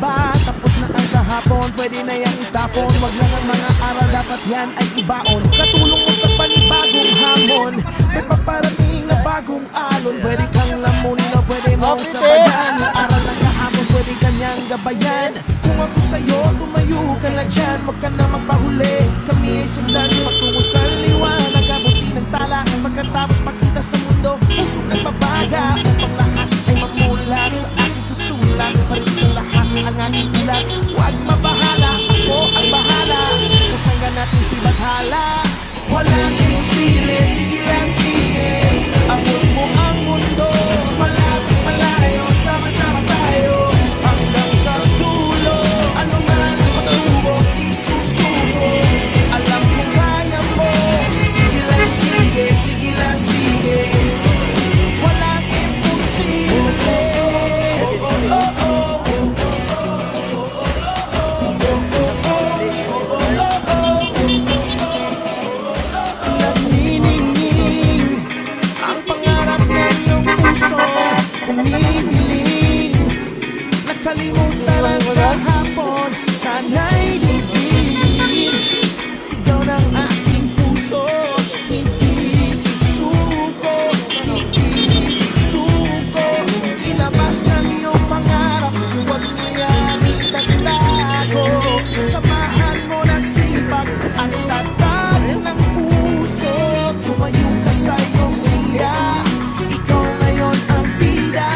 ba? Tapos na ang kahapon, pwede na yang itapon. Wag lang ang mga aral, dapat yan ay ibaon. Katulong mo sa panibagong hamon, may paparating na bagong alon. Pwede kang lamunin o pwede mong sabayan. Yung aral ng kahapon, pwede kanyang gabayan. Kung ako sa'yo, tumayo ka na dyan. Huwag ka na magpahuli, kami ay sundan patungo sa liwanag. Abuti ng tala, pagkatapos pakita sa mundo, pusong nagbabaga upang lahat ay mamulat sa aking susulat. Parin sa lahat ang aking ulat. Huwag mabahala, ako ang bahala. Kasangga natin si Bathala. Walang imposible, sige lang sige. Abot mo ang mundo, malapit malayo, sama-sama tayo hanggang sa dulo. Ano man ang pagsubok, isusuko. Alam mo kaya mo, sige lang sige, sige lang sige. Walang imposible. Nagniningning ang pangarap ng iyong puso, humihiling. Nakalimutan ang kahapon, sana'y libing. Sigaw ng aking puso, hindi susuko, hindi susuko. Ilabas ang iyong pangarap, huwag mo yan itatago. Samahan mo ng sipag at tatag ng puso. Tumayo ka sa iyong silya, ikaw ngayon ang bida.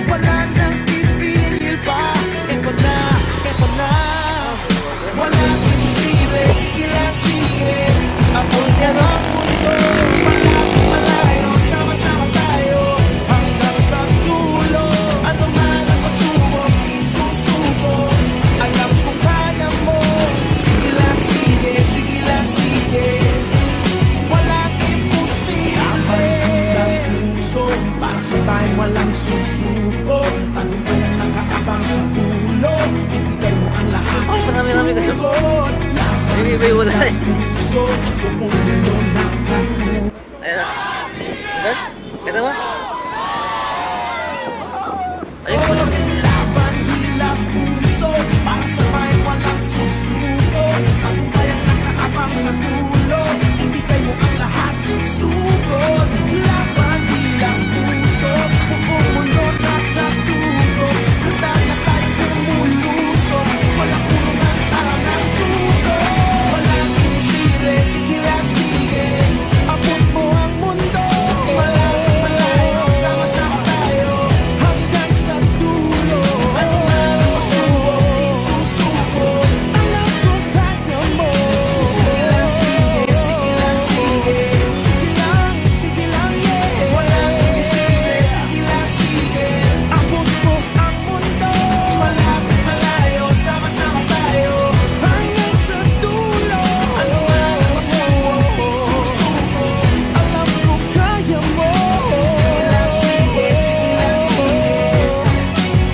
Wala nang pipigil pa, eto na, eto na. Walang imposible, sige lang sige. Abot ka ng mundo, malapit malayo, sama-sama tayo hanggang sa dulo. Ano man ang pagsubok, isusuko. Alam kong kaya mo, sige lang sige, sige lang sige. Walang imposible. Ang puso, para sa tayo walang susuko. Ano ba yan nakaabang sa dulo? Ibigay mo ang lahat ng sugod. Ibibay mo na eh. Puso, pupunin mo ng kamu. Ayan na. Kita mo? Ayun po. Laban, gilas, puso, para sa bayan walang susuko. Ano ba yan nakaabang sa dulo? Ibigay mo ang lahat ng sugod. Laban, gilas, puso, buong mundo nakatuto. Handa na tayong bumulusok, walang kulungan, tara na sugod. Walang imposible, sige lang sige. Abot mo ang mundo, malapit malayo, sama-sama tayo hanggang sa dulo. Ano man ang pagsubok, isusuko. Alam kong kaya mo. Sige lang sige, sige lang sige. Sige lang, yeah. Walang imposible, sige lang sige. Abot mo ang mundo, malapit malayo, sama-sama tayo hanggang sa dulo. Ano man ang pagsubok, isusuko. Alam kong kaya mo. Sige lang sige, sige lang sige.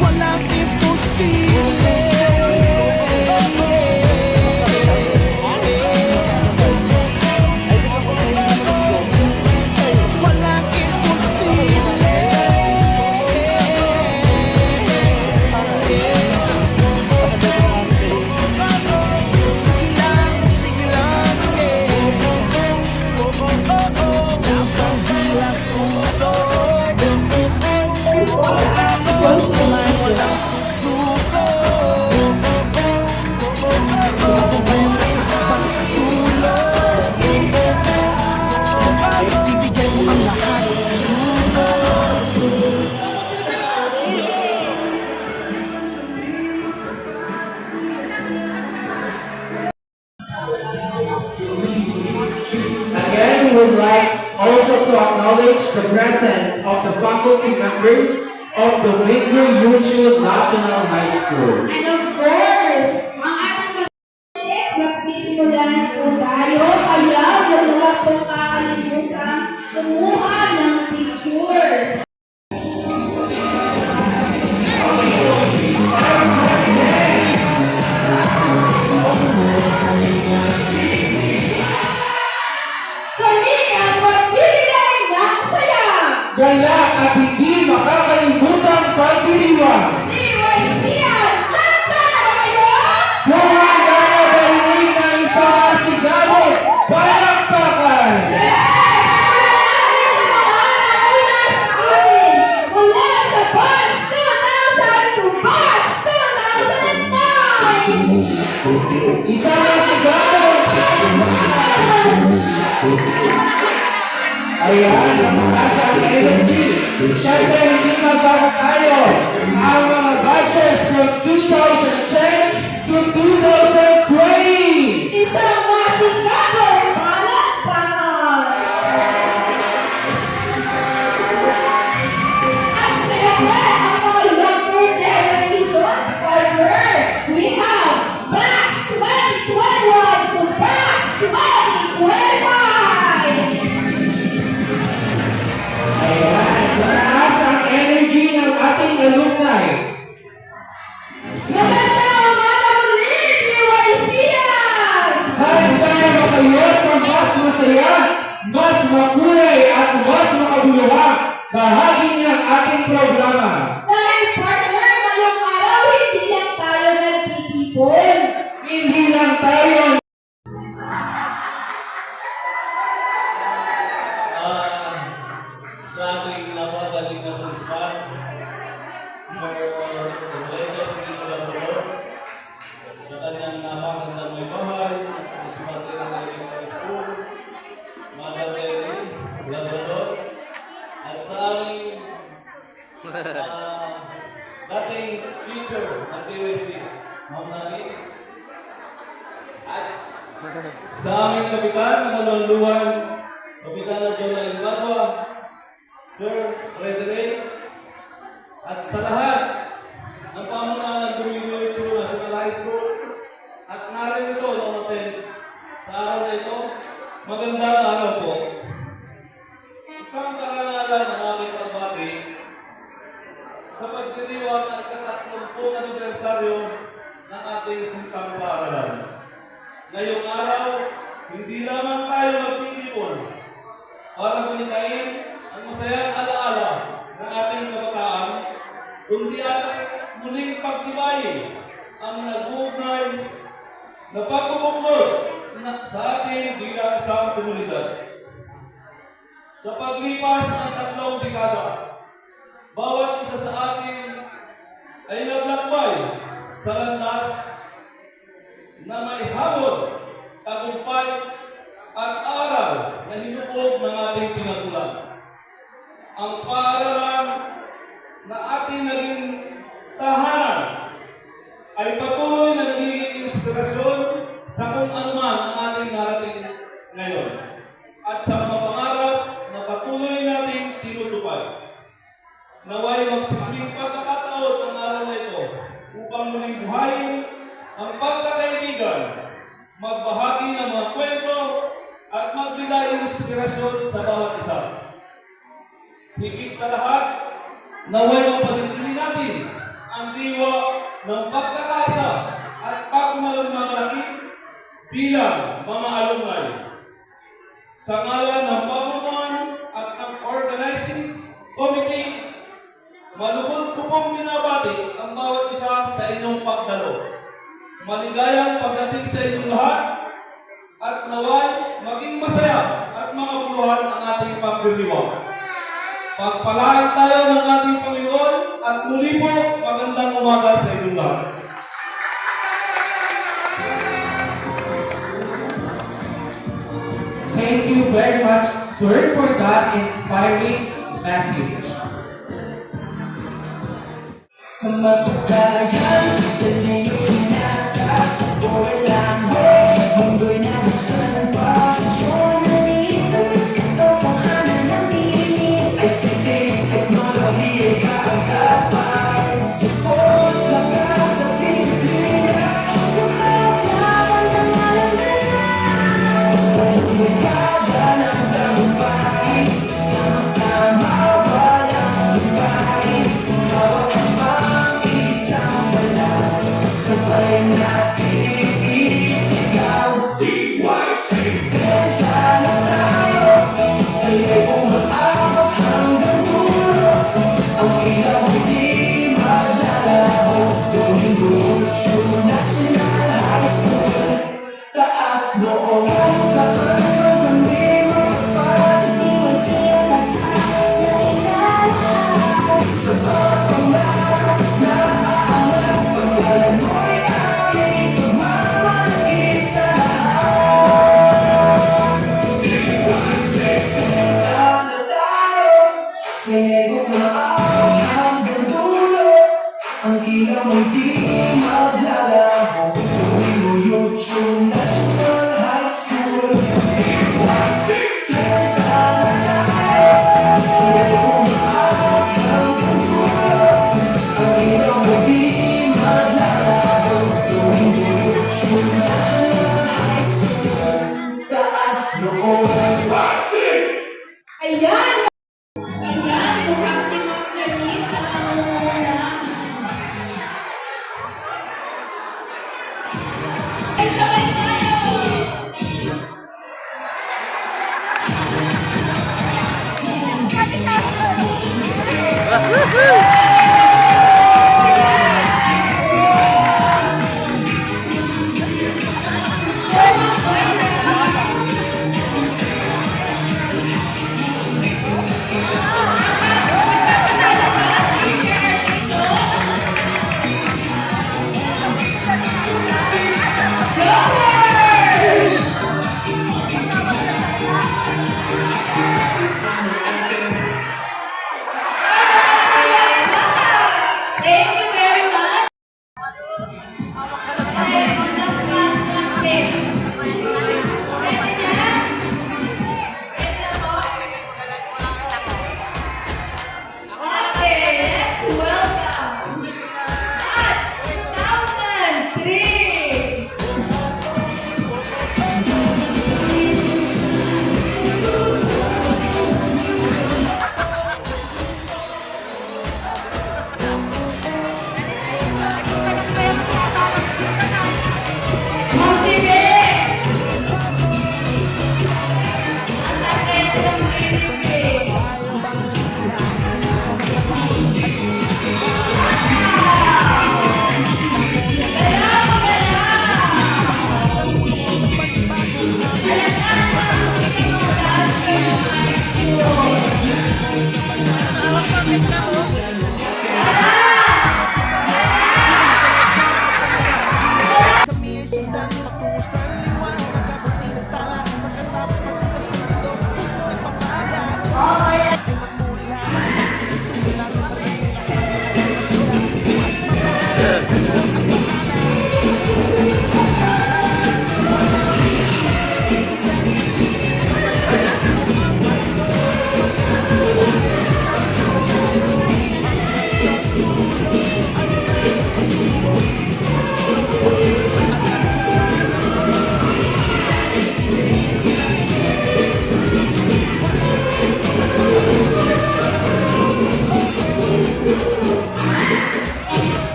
Walang imposible. Walang imposible. Sige lang, labang gilas puso. Pagsamay walang susuko. Gusto ba yung nakakabang sa dulo? Ibigay mo ang lahat, sugod. Again, we would like also to acknowledge the presence of the faculty members of the Domingo Union National High School. And of course, ang ating mga magsisimula na po tayo, kaya huwag na wag pong kakalimutan kumuha ng pictures. Kami ang magbibigay ng saya! Galak at hindi makakalimutang pagdiriwang. DYCN Isang sigaw! Ayan, ang mataas ang energy. Siyempre, hindi magbago tayo. Ang mga batches from 2006 to 2020. Isang masigabong palakpakan! At syempre, ang mga younger generations partner, we have Batch 2021 to Batch 2025! Ayan, mataas ang energy ng ating alumni. Magandang umaga muli, DYCan! Handa na ba kayo sa mas masaya, mas makulay at mas makabuluhang bahagi ng ating programa? Dahil partner, ngayong araw, hindi lang tayo nagtitipon. Hindi lang tayo Sa ating napakagaling na principal, Sir Enriquez Quito Labrador, sa kanyang napakagandang may bahay, principal din ng elementary school, Mother Mary Labrador, at sa aming dating teacher ng PWC, Ma'am Nani, at sa aming kapitan ng Maluluan, Kapitan na Jonalyn Badwa, Sir Frederick, at sa lahat ng pamunuan ng Dumilucho National High School, at narito nung attend sa araw na ito, magandang araw po. Isang karangalan ng aming pagbati sa pagdiriwang ng ika-30 anibersaryo ng ating sintang paaralan. Ngayong araw, hindi lamang tayo magtitipon para bunitayin ang masayang alaala ng ating kabataan, kundi ating muling pagtibayin ang nag-uugnay na pagkukumbod sa ating bilang isang komunidad. Sa paglipas ng 3 dekada, bawat isa sa atin ay naglakbay sa landas na may hamon, tagumpay, at aral na hinuog ng ating pinagmulan. Ang paaralan na ating naging tahanan ay patuloy na nagiging inspirasyon sa kung anuman ang ating narating ngayon at sa mga pangarap na patuloy nating tinutupad. Naway magsimuling pagkakataon ang araw na ito upang muling buhayin ang pagkakaibigan, magbahagi ng mga kwento, at magbigay ng inspirasyon sa bawat isa. Higit sa lahat, naway mapanatili natin ang diwa ng pagkakaisa at pagmamalaki bilang mga alumni. Sa ngalan ng pamunuan at ng organizing committee, malugod ko pong binabati ang bawat isa sa inyong pagdalo. Maligayang pagdating sa inyong lahat, at naway maging masaya at makabuluhan ang ating pagdiriwang. Pagpalain tayo ng ating Panginoon at muli po magandang umaga sa inyong lahat. Thank you very much, sir, for that inspiring message. Sumapagsayan sa taling pinasa sa lang mundo'y nabuksan ng pag-journalism katotohanan ng tinig ay sitik at malahir kaagapan sa sports, lakas at disiplina sa paglaban ng alanganan pagkakada ng tagumpay sama-sama walang hintay bawat habang isang wala sabay natin Thank you very much. Okay, last bit. Ready na? Ready na po? Okay, let's welcome Batch 2003. Motivate! Ang atin ng motivate. Kami ay sundan patungo sa liwanag. Magkabuti ng tala. Pagkatapos magpunta sa mundo, puso ng pamahalaan. Okay. Ay magmula, susulat ang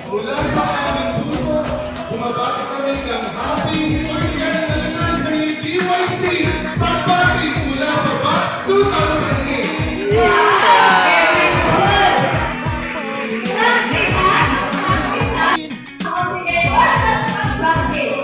Mula sa aming puso, bumabati kami ng Happy 40th Anniversary DYC Pagbati mula sa Batch 2008. Very good. Practice, ha? Practice, ha? Okay, practice.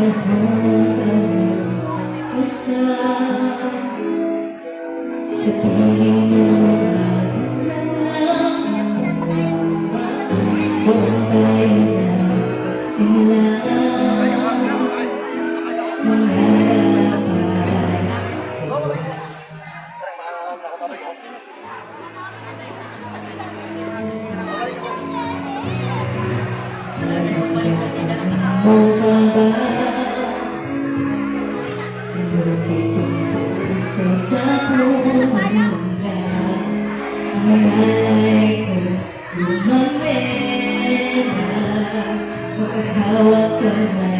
panahon ng kausap sa piling ng kung tayo na simula mangarap mo ka ba ngunit ang puso sa pumunta ang alay ko lumamena makahawak kamay